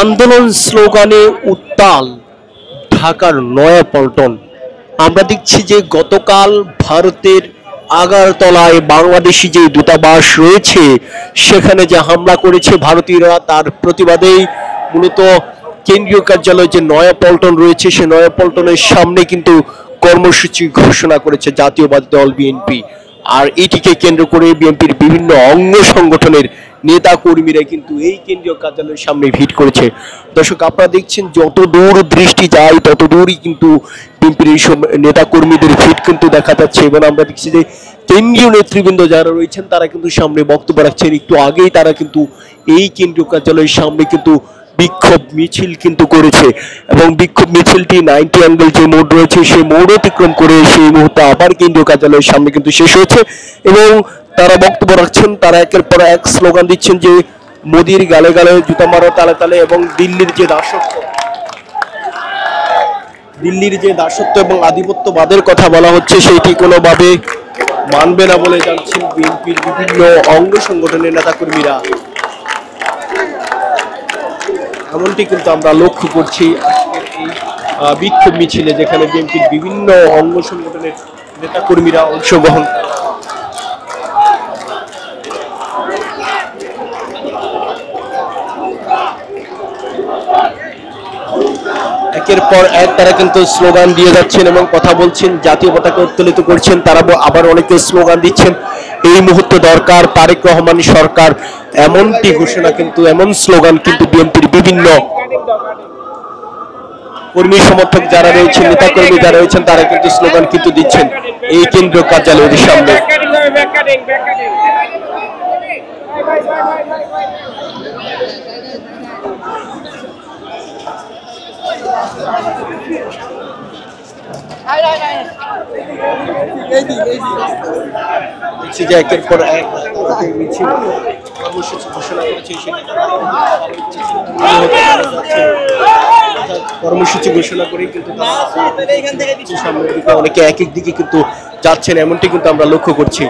আন্দোলন স্লোগানে উত্তাল ঢাকার নয়াপল্টন। আমরা দেখছি যে গতকাল ভারতের আগারতলায় বাংলাদেশি যে দূতাবাস রয়েছে সেখানে যে হামলা করেছে ভারতীয়রা, তার প্রতিবাদেই মূলত কেন্দ্রীয় কার্যালয় যে নয়াপল্টন রয়েছে সে নয়াপল্টনের সামনে কিন্তু কর্মসূচি ঘোষণা করেছে জাতীয়বাদী দল বিএনপি। আর এটিকে কেন্দ্র করে বিএনপির বিভিন্ন অঙ্গ সংগঠনের নেতা কর্মীরা কিন্তু এই কেন্দ্রীয় কার্যালয়ের সামনে ভিড় করেছে। দর্শক, আপনারা দেখছেন যত দূর দৃষ্টি যায় তত দূরই কিন্তু বিএনপির এইসব নেতা কর্মীদের ভিড় কিন্তু দেখা যাচ্ছে। এবং আমরা দেখছি যে কেন্দ্রীয় নেতৃবৃন্দ যারা রয়েছেন তারা কিন্তু সামনে বক্তব্য রাখছেন। একটু আগেই তারা কিন্তু এই কেন্দ্রীয় কার্যালয়ের সামনে কিন্তু বিক্ষোভ মিছিল কিন্তু করেছে এবং বিক্ষোভ মিছিলটি 90 অ্যাঙ্গেল যে মোড় রয়েছে সেই মোড় অতিক্রম করে সেই মুহূর্তে আবার কেন্দ্রীয় কার্যালয়ের সামনে কিন্তু শেষ হয়েছে। এবং তারা বক্তব্য রাখছেন, তারা একের পর এক স্লোগান দিচ্ছেন যে মোদির গালে গালে জুতা মারো তালে তালে, এবং দিল্লির যে দাসত্ব এবং আধিপত্যবাদের কথা বলা হচ্ছে সেটি কোনোভাবে মানবে না বলে জানছেন বিএনপির বিভিন্ন অঙ্গ সংগঠনের নেতাকর্মীরা। এমনটি কিন্তু আমরা লক্ষ্য করছি আজকের এই বিক্ষোভ মিছিলে, যেখানে বিএনপির বিভিন্ন অঙ্গ সংগঠনের নেতাকর্মীরা অংশগ্রহণ। একের পর এক তারা কিন্তু স্লোগান দিয়ে যাচ্ছেন এবং কথা বলছেন, জাতীয় পতাকা উত্তোলিত করছেন। তারা আবার অনেকে স্লোগান দিচ্ছেন এই মুহূর্তে দরকার তারেক রহমান সরকার, এমনটি ঘোষণা কিন্তু এমন স্লোগান কিন্তু বিএনপির বিভিন্ন কর্মী সমর্থক যারা রয়েছেন, নেতা কর্মী যারা রয়েছেন তারা কিন্তু স্লোগান কিন্তু দিচ্ছেন এই কেন্দ্রীয় কার্যালয়ের সামনে। একের পর এক মিছিল কর্মসূচি ঘোষণা করেছে, কর্মসূচি ঘোষণা করে কিন্তু সামনের দিকে অনেকে এক এক দিকে কিন্তু যাচ্ছেন, এমনটি কিন্তু আমরা লক্ষ্য করছি।